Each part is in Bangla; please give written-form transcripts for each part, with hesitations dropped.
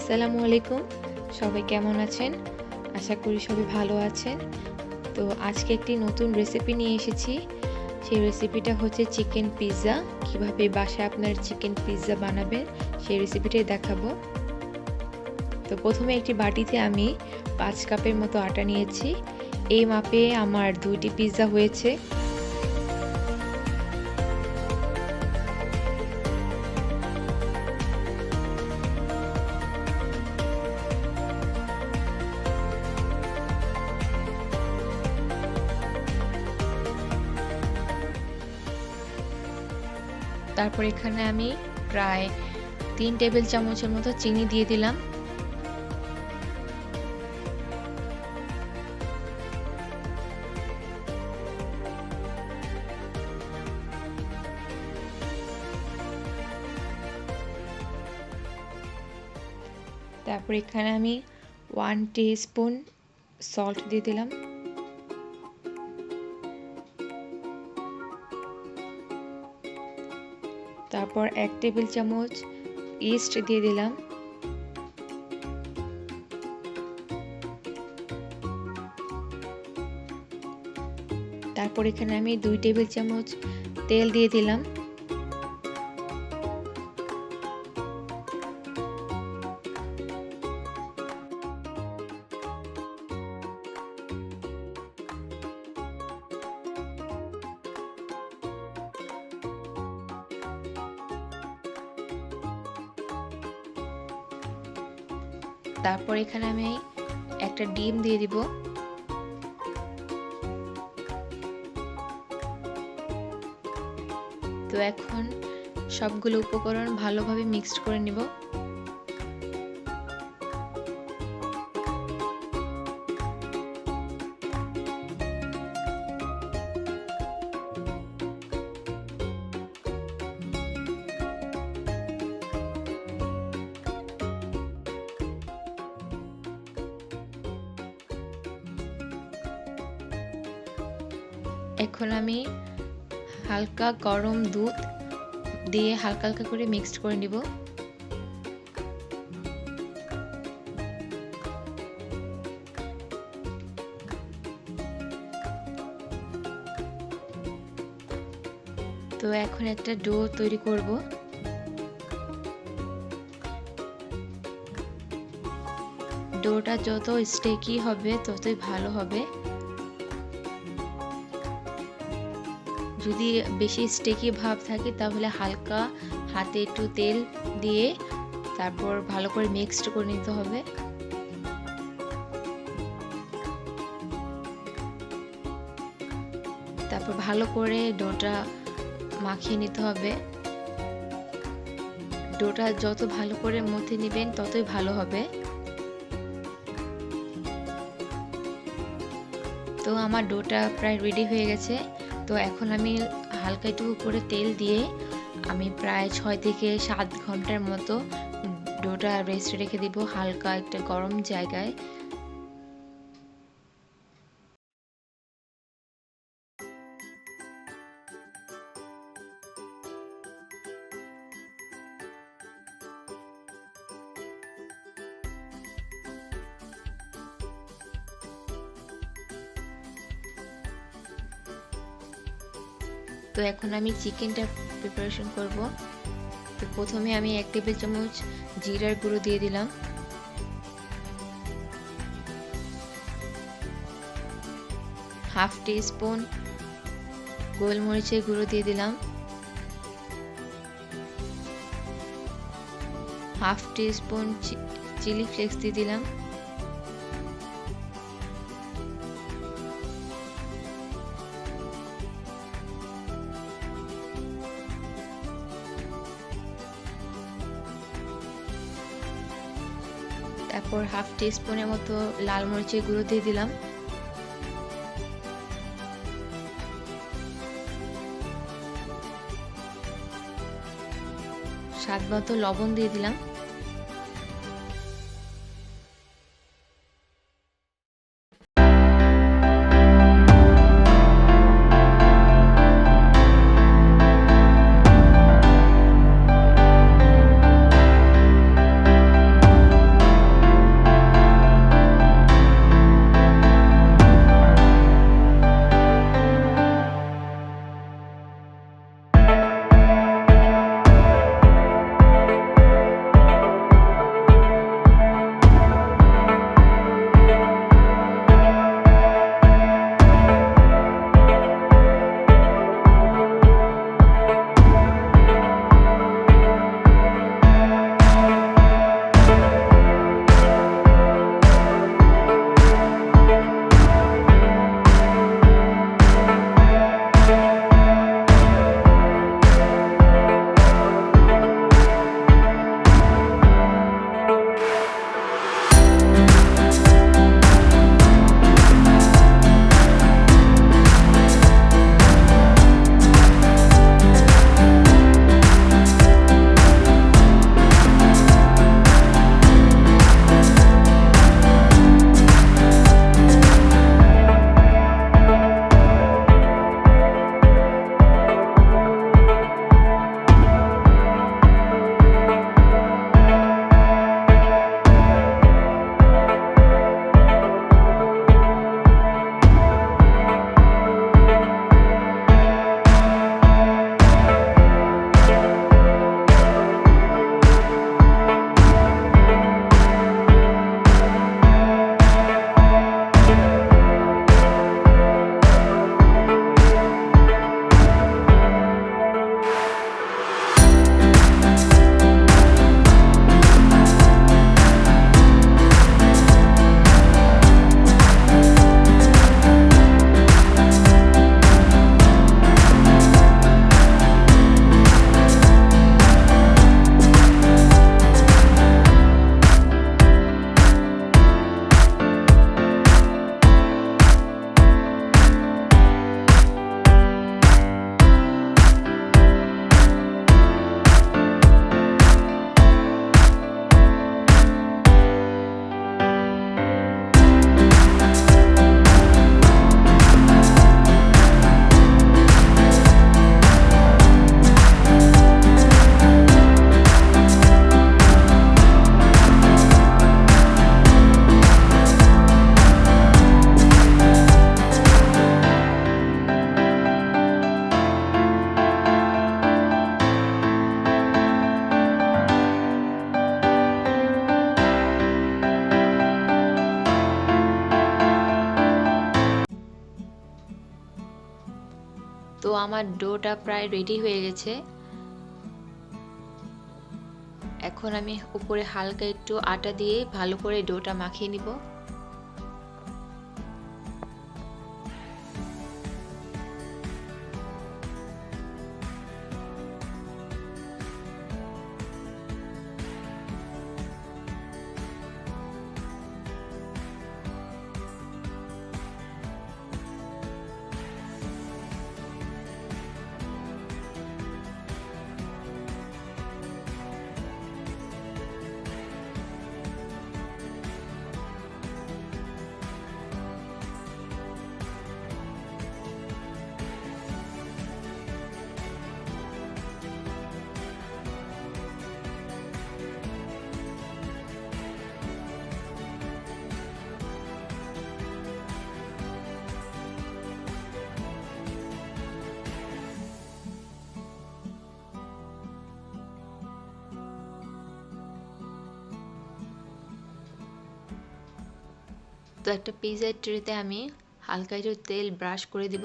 আসসালামু আলাইকুম। সবাই কেমন আছেন? আশা করি সবাই ভালো আছেন। তো আজকে একটি নতুন রেসিপি নিয়ে এসেছি। সেই রেসিপিটা হচ্ছে চিকেন পিৎজা। কিভাবে বাসায় আপনার চিকেন পিৎজা বানাবেন সেই রেসিপিটাই দেখাবো। তো প্রথমে একটি বাটিতে আমি 5 কাপের মতো আটা নিয়েছি। এই মাপে আমার 2টি পিৎজা হয়েছে। তারপর এখানে আমি প্রায় 3 টেবিল চামচের মতো চিনি দিয়ে দিলাম। তারপর এখানে আমি 1 টিস্পুন সল্ট দিয়ে দিলাম। তারপর 1 টেবিল চামচ ইস্ট দিয়ে দিলাম। তারপর এখানে আমি 2 টেবিল চামচ তেল দিয়ে দিলাম। তারপর এখানে আমি একটা ডিম দিয়ে দিব। তো এখন সবগুলো উপকরণ ভালোভাবে মিক্সড করে নিব। এখন আমি হালকা গরম দুধ দিয়ে হালকা হালকা করে মিক্সড করে নিব। তো এখন একটা ডো তৈরি করব। ডোটা যত স্টেকি হবে ততই ভালো হবে। যদি বেশি স্টেকি ভাব থাকে তাহলে হালকা হাতে একটু তেল দিয়ে তারপর ভালো করে মিক্সড করে নিতে হবে। তারপর ভালো করে ডোটা মাখিয়ে নিতে হবে। ডোটা যত ভালো করে মথে নেবেন ততই ভালো হবে। তো আমার ডোটা প্রায় রেডি হয়ে গেছে। তো এখন আমি হালকা একটু করে তেল দিয়ে আমি প্রায় 6 থেকে 7 ঘন্টার মতো ডোটা রেস্ট রেখে দিব হালকা একটা গরম জায়গায়। তো এখন আমি চিকেনটা প্রিপারেশন করব। তো প্রথমে আমি 1 টেবিল চামচ জিরার গুঁড়ো দিয়ে দিলাম। হাফ টিস্পুন গোলমরিচের গুঁড়ো দিয়ে দিলাম। হাফ টিস্পুন চিলি ফ্লেক্স দিয়ে দিলাম। তারপর হাফ টিস্পুনের মতো লাল মরিচের গুঁড়ো দিয়ে দিলাম। স্বাদ মতো লবণ দিয়ে দিলাম। তো আমার ডোটা প্রায় রেডি হয়ে গেছে। এখন আমি উপরে হালকা একটু আটা দিয়ে ভালো করে ডোটা মাখিয়ে নিব। তো একটা পিৎজার ট্রেতে আমি হালকা একটু তেল ব্রাশ করে দিব।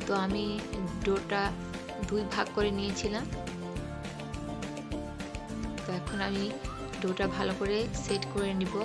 তো আমি ডোটা 2 ভাগ করে নিয়েছিলাম। তো এখন আমি ডোটা ভালো করে সেট করে নিব।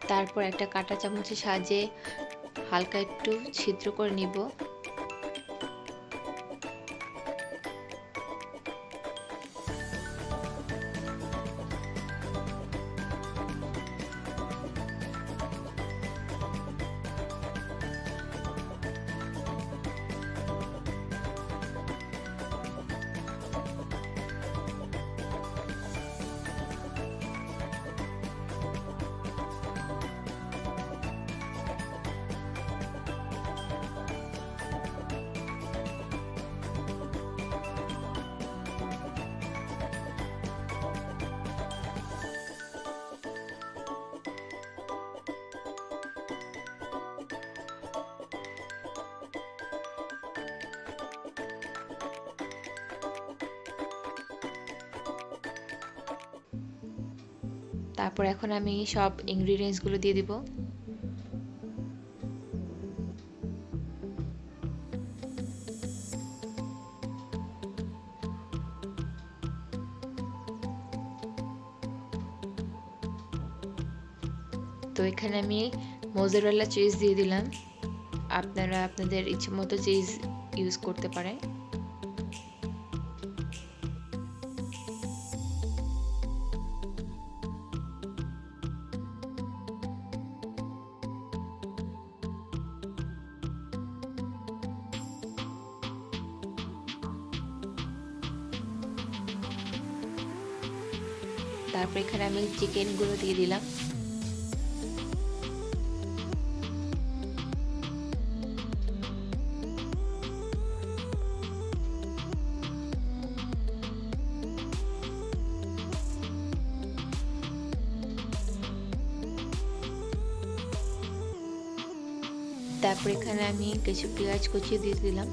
তারপর একটা কাঁটা চামচের সাহায্যে হালকা একটু ছিদ্র করে নিব। তারপর এখন আমি সব ইনগ্রেডিয়েন্টস গুলো দিয়ে দিব। তো এখানে আমি মোজারেলা চিজ দিয়ে দিলাম। আপনারা আপনাদের ইচ্ছে মতো চিজ ইউজ করতে পারেন। তারপর এখানে আমি চিকেন গুলো দিয়ে দিলাম। তারপর এখানে আমি কিছু পেঁয়াজ কুচি দিয়ে দিলাম।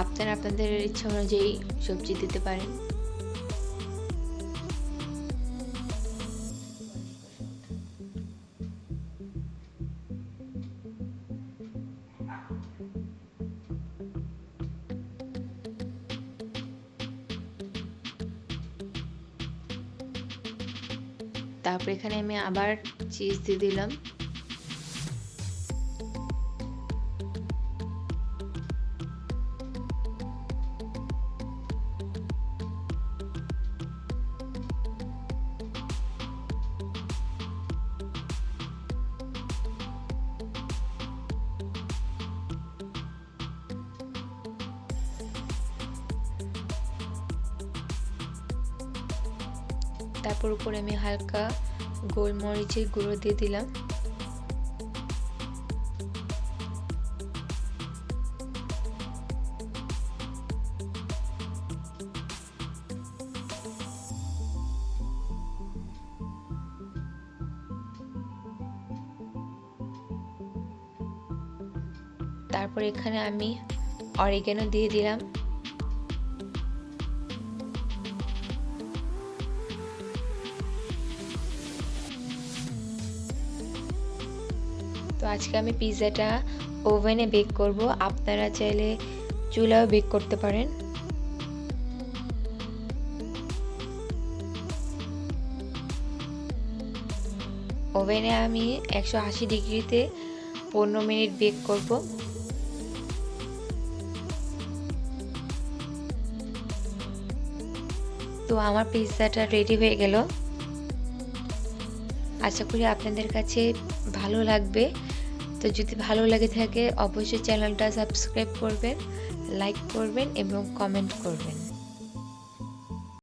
আপনারা আপনাদের ইচ্ছা অনুযায়ী সবজি দিতে পারেন। তারপর এখানে আমি আবার চিজ দিয়ে দিলাম। তারপর উপরে আমি হালকা গোলমরিচের গুঁড়ো দিয়ে দিলাম। তারপর এখানে আমি অরিগ্যানো দিয়ে দিলাম। তো আজকে আমি পিৎজাটা ওভেনে বেক করব, আপনারা চাইলে চুলাও বেক করতে পারেন। ওভেনে আমি 180 ডিগ্রিতে 15 মিনিট বেক করব। তো আমার পিৎজাটা রেডি হয়ে গেল। আশা করি আপনাদের কাছে ভালো লাগবে। তো যদি ভালো লাগে থাকে অবশ্যই চ্যানেলটা সাবস্ক্রাইব করবেন, লাইক করবেন এবং কমেন্ট করবেন।